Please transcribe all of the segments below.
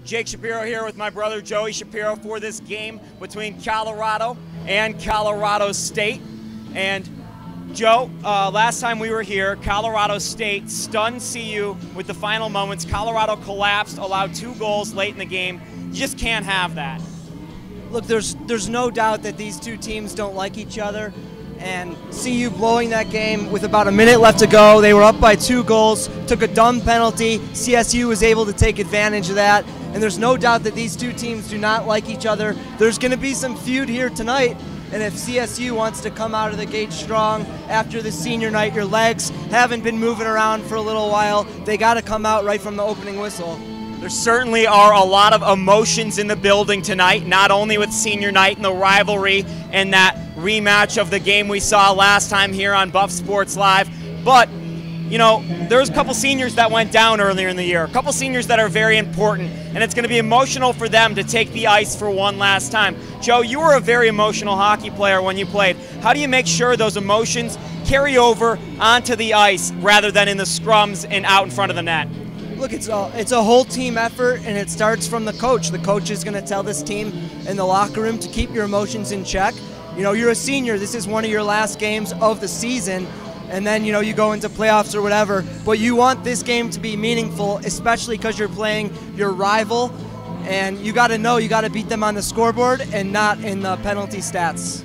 Jake Shapiro here with my brother Joey Shapiro for this game between Colorado and Colorado State. And Joe, last time we were here, Colorado State stunned CU with the final moments. Colorado collapsed, allowed 2 goals late in the game. You just can't have that. Look, there's no doubt that these two teams don't like each other. And CU blowing that game with about a minute left to go. They were up by 2 goals, took a dumb penalty. CSU was able to take advantage of that. And there's no doubt that these two teams do not like each other. There's going to be some feud here tonight. And if CSU wants to come out of the gate strong after the senior night, your legs haven't been moving around for a little while, they got to come out right from the opening whistle. There certainly are a lot of emotions in the building tonight, not only with senior night and the rivalry and that rematch of the game we saw last time here on Buff Sports Live, but you know, there's a couple seniors that went down earlier in the year, a couple seniors that are very important, and it's going to be emotional for them to take the ice for one last time. Joe, you were a very emotional hockey player when you played. How do you make sure those emotions carry over onto the ice rather than in the scrums and out in front of the net? Look, it's a whole team effort, and it starts from the coach. The coach is going to tell this team in the locker room to keep your emotions in check. You know, you're a senior. This is one of your last games of the season. And then, you know, you go into playoffs or whatever, but you want this game to be meaningful, especially because you're playing your rival, and you got to know you got to beat them on the scoreboard and not in the penalty stats.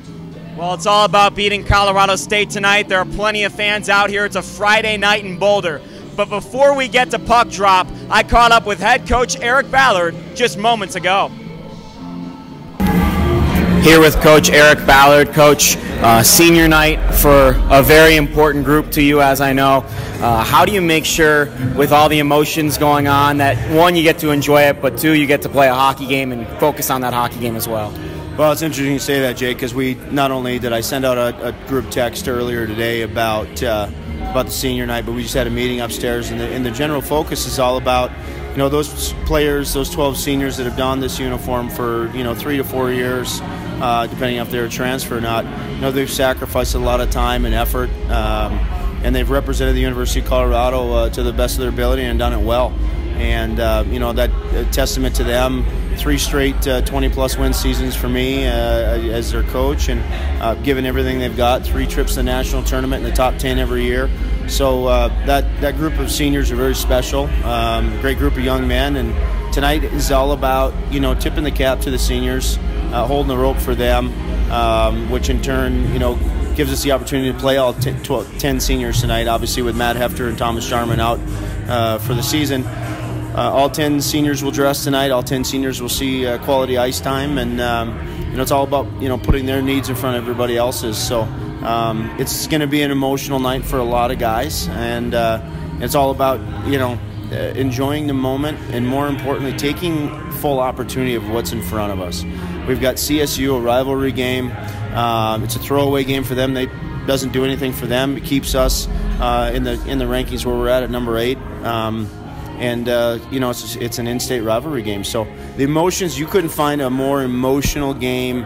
Well, it's all about beating Colorado State tonight. There are plenty of fans out here. It's a Friday night in Boulder. But before we get to puck drop, I caught up with head coach Eric Ballard just moments ago. Here with Coach Eric Ballard. Coach, senior night for a very important group to you, as I know. How do you make sure, with all the emotions going on, that one, you get to enjoy it, but two, you get to play a hockey game and focus on that hockey game as well? Well, it's interesting you say that, Jake, because we not only did I send out a group text earlier today about the senior night, but we just had a meeting upstairs, and the general focus is all about, you know, those players, those 12 seniors that have donned this uniform for, you know, 3 to 4 years, depending if they're a transfer or not. You know, they've sacrificed a lot of time and effort, and they've represented the University of Colorado to the best of their ability and done it well. And you know, that testament to them. 3 straight 20-plus win seasons for me as their coach, and given everything they've got, 3 trips to the national tournament in the top 10 every year. So that group of seniors are very special. Great group of young men, and tonight is all about, you know, tipping the cap to the seniors, holding the rope for them, which in turn, you know, gives us the opportunity to play all 10 seniors tonight. Obviously, with Matt Hefter and Thomas Jarman out for the season. All 10 seniors will dress tonight. All 10 seniors will see quality ice time, and you know, it's all about, you know, putting their needs in front of everybody else's. So it's going to be an emotional night for a lot of guys, and it's all about, you know, enjoying the moment, and more importantly, taking full opportunity of what's in front of us. We've got CSU, a rivalry game. It's a throwaway game for them. It doesn't do anything for them. It keeps us in the rankings where we're at number 8. And you know, it's an in-state rivalry game. So the emotions, you couldn't find a more emotional game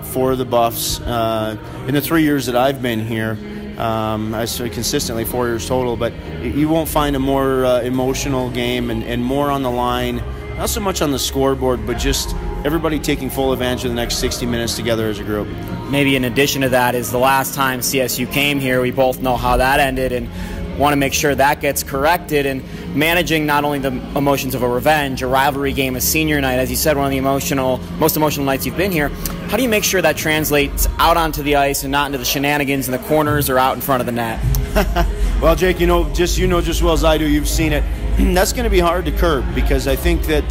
for the Buffs in the 3 years that I've been here. I say consistently 4 years total, but you won't find a more emotional game, and more on the line, not so much on the scoreboard, but just everybody taking full advantage of the next 60 minutes together as a group. Maybe in addition to that is the last time CSU came here, we both know how that ended, and want to make sure that gets corrected, and managing not only the emotions of a revenge, a rivalry game, a senior night, as you said, one of the most emotional nights you've been here. How do you make sure that translates out onto the ice and not into the shenanigans in the corners or out in front of the net? Well, Jake, you know just as well as I do, you've seen it. That's going to be hard to curb, because I think that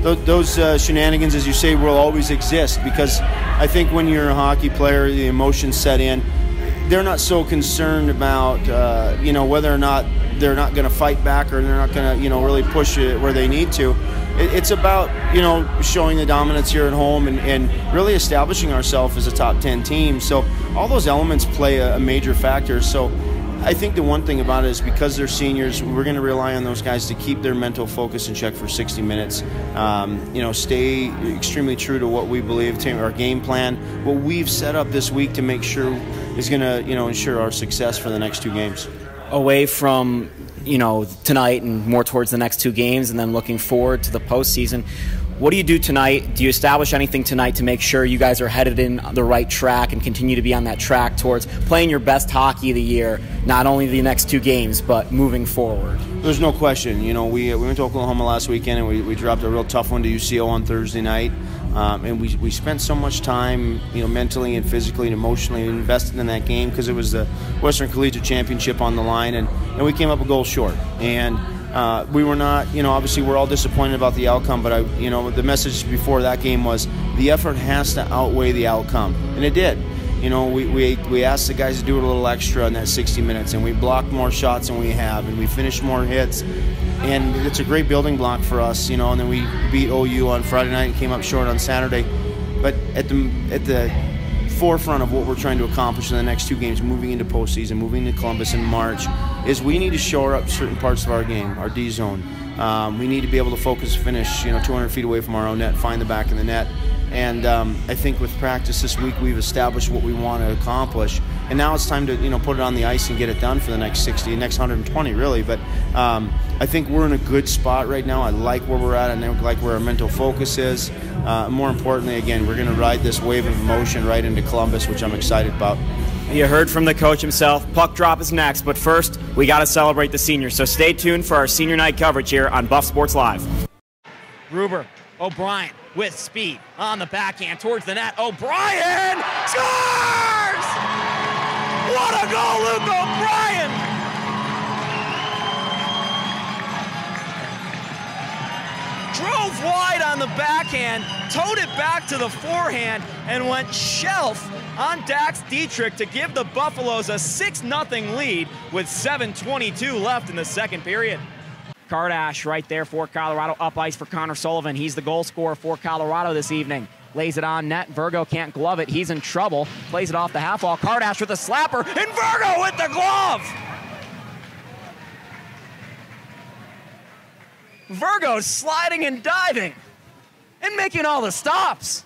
those shenanigans, as you say, will always exist, because I think when you're a hockey player, the emotions set in. They're not so concerned about, you know, whether or not they're not going to fight back, or they're not going to, you know, really push it where they need to. It's about, you know, showing the dominance here at home, and really establishing ourselves as a top 10 team. So all those elements play a major factor. So I think the one thing about it is, because they're seniors, we're going to rely on those guys to keep their mental focus in check for 60 minutes. You know, stay extremely true to what we believe, to our game plan, what we've set up this week to make sure is going to, you know, ensure our success for the next 2 games. Away from tonight and more towards the next 2 games, and then looking forward to the postseason. What do you do tonight? Do you establish anything tonight to make sure you guys are headed in the right track and continue to be on that track towards playing your best hockey of the year, not only the next 2 games, but moving forward? There's no question. We went to Oklahoma last weekend, and we dropped a real tough one to UCO on Thursday night. And we spent so much time, mentally and physically and emotionally invested in that game because it was the Western Collegiate Championship on the line, and we came up a goal short. And we were not, obviously we're all disappointed about the outcome, but the message before that game was the effort has to outweigh the outcome, and it did. We asked the guys to do a little extra in that 60 minutes, and we blocked more shots than we have, and we finished more hits, and it's a great building block for us, and then we beat OU on Friday night and came up short on Saturday. But at the forefront of what we're trying to accomplish in the next 2 games, moving into postseason, moving to Columbus in March, is we need to shore up certain parts of our game, our D zone. We need to be able to finish 200 feet away from our own net, find the back of the net. And I think with practice this week, we've established what we want to accomplish. And now it's time to put it on the ice and get it done for the next 60, next 120 really. But I think we're in a good spot right now. I like where we're at. I like where our mental focus is. More importantly, again, we're going to ride this wave of emotion right into Columbus, which I'm excited about. You heard from the coach himself. Puck drop is next, but first, we got to celebrate the seniors. So stay tuned for our senior night coverage here on Buff Sports Live. Gruber, O'Brien with speed on the backhand towards the net. O'Brien scores! What a goal, Luke O'Brien! Drove wide on the backhand, towed it back to the forehand, and went shelf on Dax Dietrich to give the Buffaloes a 6-0 lead with 7:22 left in the second period. Kardash right there for Colorado, up ice for Connor Sullivan. He's the goal scorer for Colorado this evening. Lays it on net. Virgo can't glove it. He's in trouble. Plays it off the half wall. Kardash with a slapper, and Virgo with the glove! Virgo sliding and diving and making all the stops.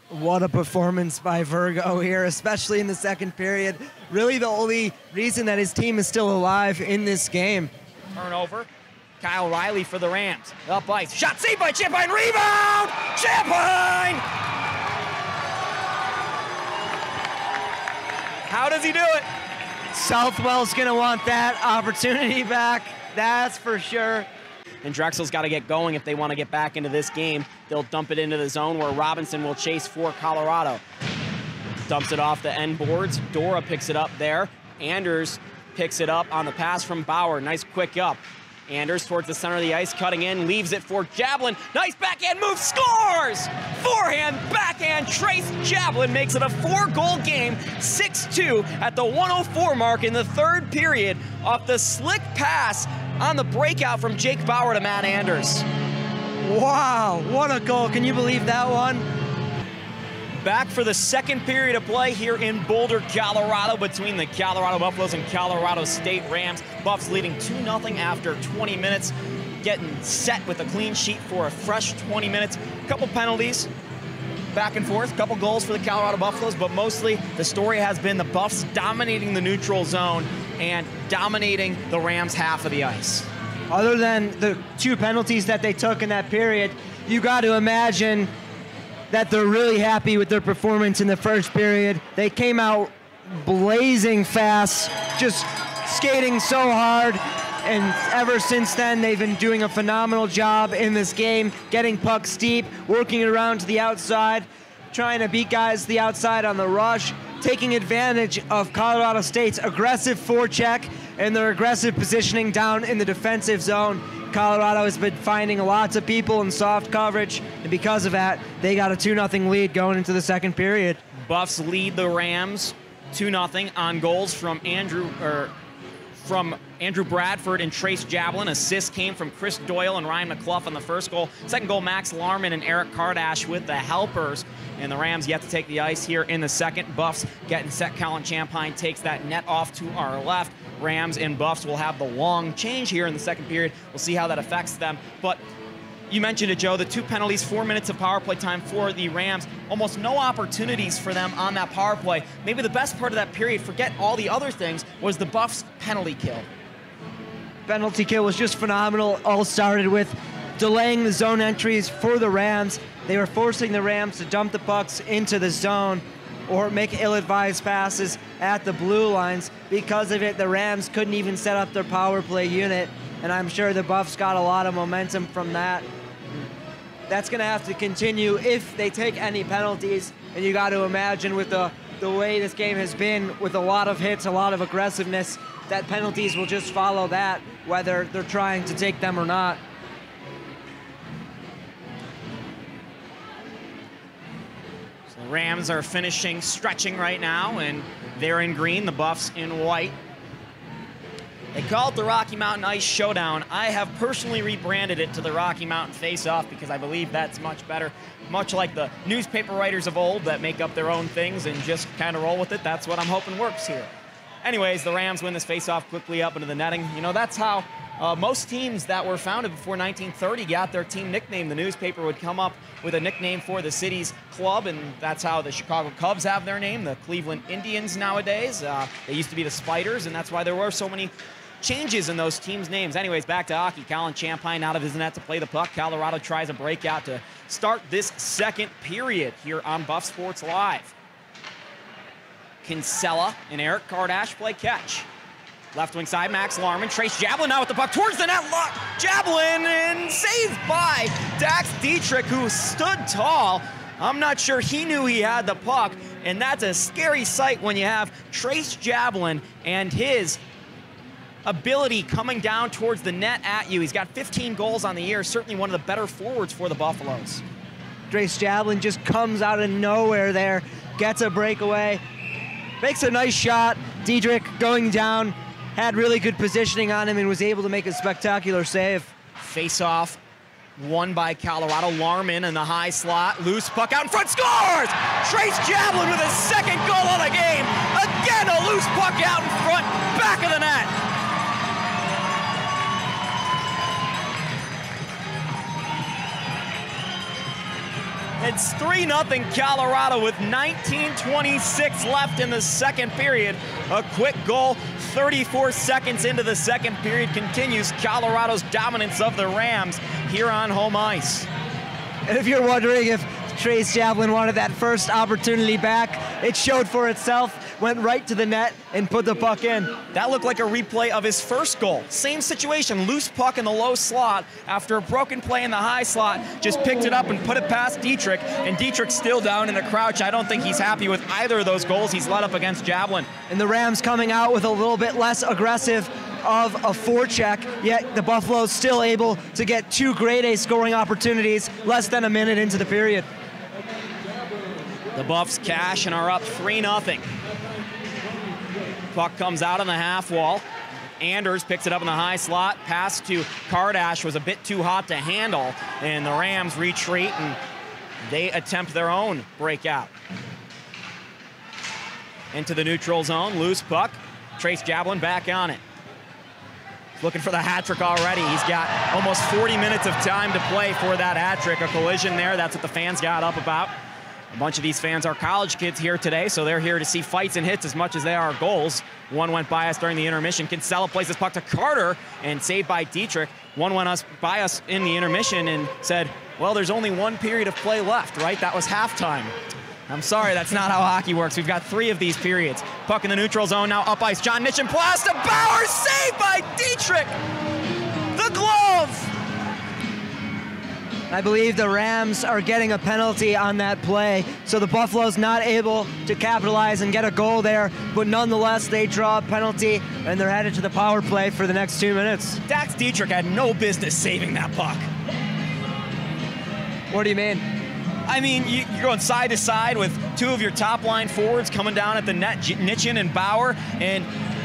What a performance by Virgo here, especially in the second period. Really the only reason that his team is still alive in this game. Turnover. Kyle Riley for the Rams. Up ice. Shot saved by Champagne. Rebound! Champagne! How does he do it? Southwell's going to want that opportunity back. That's for sure. And Drexel's got to get going if they want to get back into this game. They'll dump it into the zone where Robinson will chase for Colorado. Dumps it off the end boards. Dora picks it up there. Anders picks it up on the pass from Bauer. Nice quick up. Anders towards the center of the ice, cutting in, leaves it for Jablin. Nice backhand move, scores! Forehand, backhand, Trace Jablin makes it a 4-goal game, 6-2 at the 104 mark in the third period off the slick pass on the breakout from Jake Bauer to Matt Anders. Wow, what a goal. Can you believe that one? Back for the second period of play here in Boulder, Colorado, between the Colorado Buffaloes and Colorado State Rams. Buffs leading 2-0 after 20 minutes, getting set with a clean sheet for a fresh 20 minutes. A couple penalties, back and forth, a couple goals for the Colorado Buffaloes, but mostly the story has been the Buffs dominating the neutral zone and dominating the Rams half of the ice. Other than the 2 penalties that they took in that period, you got to imagine that they're really happy with their performance in the first period. They came out blazing fast, just skating so hard, and ever since then they've been doing a phenomenal job in this game, getting pucks deep, working around to the outside, trying to beat guys to the outside on the rush, taking advantage of Colorado State's aggressive forecheck and their aggressive positioning down in the defensive zone. Colorado has been finding lots of people in soft coverage, and because of that, they got a 2-0 lead going into the second period. Buffs lead the Rams 2-0 on goals from Andrew Bradford and Trace Jablin. Assists came from Chris Doyle and Ryan McClough on the first goal. Second goal, Max Larman and Eric Kardash with the helpers. And the Rams yet to take the ice here in the second. Buffs getting set. Colin Champagne takes that net off to our left. Rams and Buffs will have the long change here in the second period. We'll see how that affects them. But you mentioned it, Joe, the 2 penalties, 4 minutes of power play time for the Rams. Almost no opportunities for them on that power play. Maybe the best part of that period, forget all the other things, was the Buffs penalty kill. penalty kill was just phenomenal. All started with delaying the zone entries for the Rams. They were forcing the Rams to dump the pucks into the zone or make ill-advised passes at the blue lines. Because of it, the Rams couldn't even set up their power play unit, and I'm sure the Buffs got a lot of momentum from that. That's going to have to continue if they take any penalties, and you got to imagine with the way this game has been, with a lot of hits, a lot of aggressiveness, that penalties will just follow that, whether they're trying to take them or not. So the Rams are finishing stretching right now, and they're in green, the Buffs in white. They call it the Rocky Mountain Ice Showdown. I have personally rebranded it to the Rocky Mountain Face-Off because I believe that's much better. Much like the newspaper writers of old that make up their own things and just kind of roll with it, that's what I'm hoping works here. Anyways, the Rams win this face-off quickly up into the netting. You know, that's how most teams that were founded before 1930 got their team nickname. The newspaper would come up with a nickname for the city's club, and that's how the Chicago Cubs have their name, the Cleveland Indians nowadays. They used to be the Spiders, and that's why there were so many changes in those teams' names. Anyways, back to hockey. Colin Champagne out of his net to play the puck. Colorado tries a breakout to start this second period here on Buff Sports Live. Kinsella and Eric Kardash play catch. Left wing side, Max Larman. Trace Jablin now with the puck towards the net. Jablin and saved by Dax Dietrich, who stood tall. I'm not sure he knew he had the puck, and that's a scary sight when you have Trace Jablin and his ability coming down towards the net at you. He's got 15 goals on the year, certainly one of the better forwards for the Buffaloes. Trace Jablin just comes out of nowhere there, gets a breakaway, makes a nice shot. Diedrich going down, had really good positioning on him and was able to make a spectacular save. Face-off won by Colorado. Larman in the high slot, loose puck out in front, scores! Trace Jablin with his second goal of the game. Again, a loose puck out in front, back of the net. It's 3-0 Colorado with 19:26 left in the second period. A quick goal, 34 seconds into the second period continues Colorado's dominance of the Rams here on home ice. And if you're wondering if Trace Jablin wanted that first opportunity back, it showed for itself. Went right to the net and put the puck in. That looked like a replay of his first goal. Same situation, loose puck in the low slot after a broken play in the high slot. Just picked it up and put it past Dietrich, and Dietrich's still down in the crouch. I don't think he's happy with either of those goals he's let up against Jablin. And the Rams coming out with a little bit less aggressive of a forecheck, yet the Buffaloes still able to get two grade A scoring opportunities less than a minute into the period. The Buffs cash and are up 3-0. Puck comes out on the half wall. Anders picks it up in the high slot. Pass to Kardash was a bit too hot to handle, and the Rams retreat and they attempt their own breakout. Into the neutral zone, loose puck. Trace Jablin back on it. Looking for the hat trick already. He's got almost 40 minutes of time to play for that hat trick. A collision there, that's what the fans got up about. A bunch of these fans are college kids here today, so they're here to see fights and hits as much as they are goals. One went by us during the intermission. Kinsella plays this puck to Carter and saved by Dietrich. One went by us in the intermission and said, well, there's only one period of play left, right? That was halftime. I'm sorry, that's not how hockey works. We've got 3 of these periods. Puck in the neutral zone, now up ice. John Nitchin, blast to Bauer, saved by Dietrich! The glove! I believe the Rams are getting a penalty on that play, so the Buffalo's not able to capitalize and get a goal there, but nonetheless, they draw a penalty, and they're headed to the power play for the next 2 minutes. Dax Dietrich had no business saving that puck. What do you mean? I mean, you're going side to side with 2 of your top line forwards coming down at the net, Nitchin and Bauer, and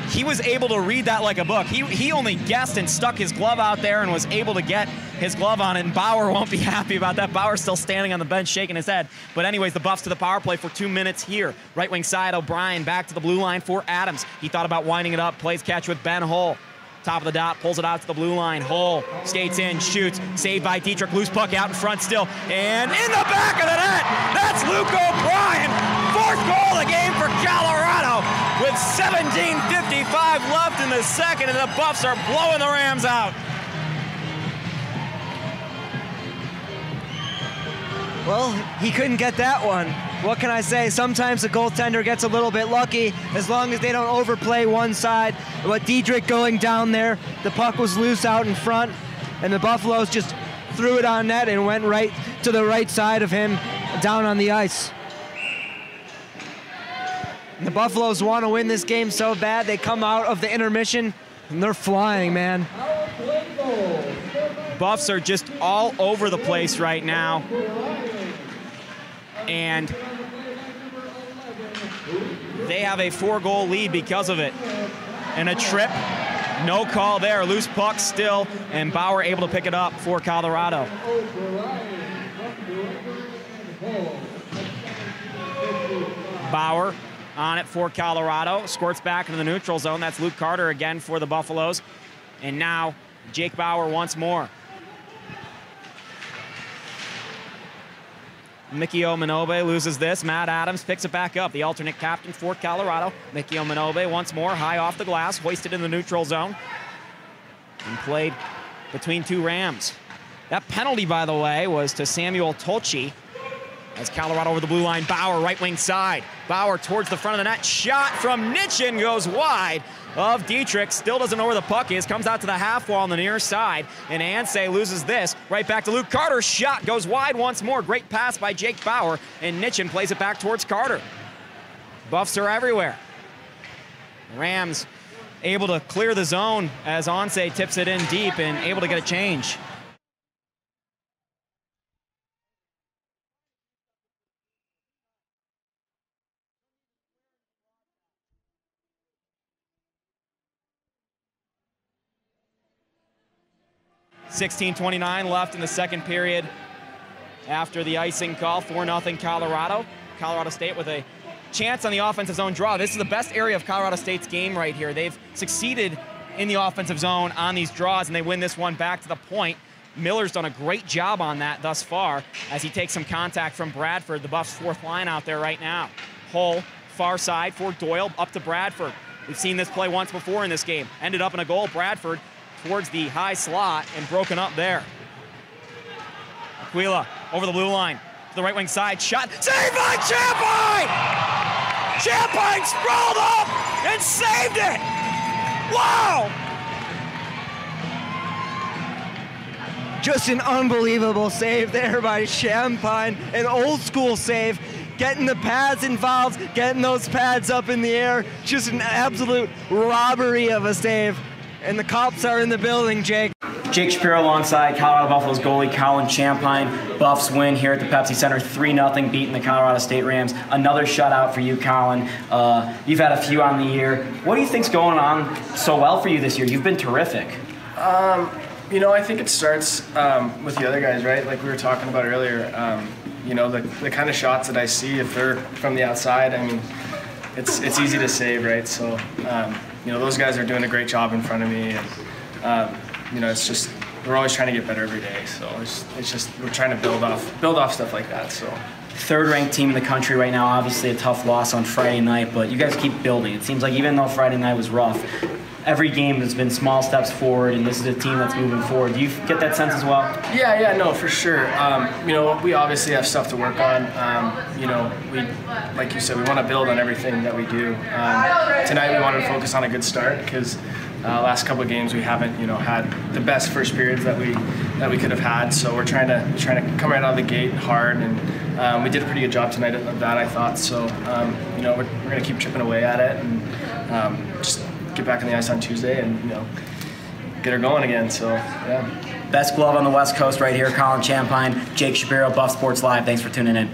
he was able to read that like a book. He only guessed and stuck his glove out there and was able to get his glove on it, and Bauer won't be happy about that. Bauer's still standing on the bench shaking his head. But anyways, the Buffs to the power play for 2 minutes here. Right wing side, O'Brien back to the blue line for Adams. He thought about winding it up, plays catch with Ben Hull. top of the dot, pulls it out to the blue line. Hull skates in, shoots, saved by Dietrich. Loose puck out in front still, and in the back of the net, that's Luke O'Brien. Fourth goal of the game for Colorado with 17:55 left in the second, and the Buffs are blowing the Rams out. Well, he couldn't get that one. What can I say? Sometimes the goaltender gets a little bit lucky as long as they don't overplay one side. But Dietrich going down there, the puck was loose out in front, and the Buffaloes just threw it on net and went right to the right side of him down on the ice. And the Buffaloes want to win this game so bad, they come out of the intermission and they're flying, man. Buffs are just all over the place right now. And they have a 4-goal lead because of it. And a trip, no call there. Loose puck still, and Bauer able to pick it up for Colorado. Bauer on it for Colorado. Squirts back into the neutral zone. That's Luke Carter again for the Buffaloes. And now Jake Bauer once more. Mickey Ominobe loses this. Matt Adams picks it back up. The alternate captain for Colorado. Mickey Ominobe once more, high off the glass, hoisted in the neutral zone. And played between two Rams. That penalty, by the way, was to Samuel Tolchi. As Colorado over the blue line, Bauer right wing side. Bauer towards the front of the net. Shot from Nitchin goes wide of Dietrich. Still doesn't know where the puck is. Comes out to the half wall on the near side. And Ansay loses this. Right back to Luke Carter. Shot goes wide once more. Great pass by Jake Bauer. And Nitchin plays it back towards Carter. Buffs are everywhere. Rams able to clear the zone as Ansay tips it in deep and able to get a change. .29 left in the second period after the icing call. 4-0 Colorado. Colorado State with a chance on the offensive zone draw. This is the best area of Colorado State's game right here. They've succeeded in the offensive zone on these draws, and they win this one back to the point. Miller's done a great job on that thus far as he takes some contact from Bradford, the Buffs' fourth line out there right now. Hull, far side for Doyle, up to Bradford. We've seen this play once before in this game. Ended up in a goal. Bradford towards the high slot and broken up there. Aquila over the blue line to the right wing side. Shot. Saved by Champagne! Champagne sprawled up and saved it! Wow! Just an unbelievable save there by Champagne. An old school save. Getting the pads involved, getting those pads up in the air. Just an absolute robbery of a save. And the cops are in the building, Jake. Jake Shapiro alongside Colorado Buffaloes goalie Colin Champagne. Buffs win here at the Pepsi Center, 3-0, beating the Colorado State Rams. Another shutout for you, Colin. You've had a few on the year. What do you think's going on so well for you this year? You've been terrific. You know, I think it starts with the other guys, right? Like we were talking about earlier. You know, the kind of shots that I see, if they're from the outside, I mean, it's easy to save, right? So, you know, those guys are doing a great job in front of me, and you know, it's just we're always trying to get better every day. So it's just we're trying to build off stuff like that. So. Third-ranked team in the country right now. Obviously, a tough loss on Friday night, but you guys keep building. It seems like even though Friday night was rough, every game has been small steps forward, and this is a team that's moving forward. Do you get that sense as well? Yeah, no, for sure. You know, we obviously have stuff to work on. You know, we, like you said, we want to build on everything that we do. Tonight, we wanted to focus on a good start because last couple of games we haven't, you know, had the best first periods that we could have had. So we're trying to come right out of the gate hard, and we did a pretty good job tonight of that, I thought. So you know, we're going to keep chipping away at it and just get back on the ice on Tuesday and, you know, get her going again. So yeah. Best glove on the West Coast right here, Colin Champagne, Jake Shapiro, Buff Sports Live. Thanks for tuning in.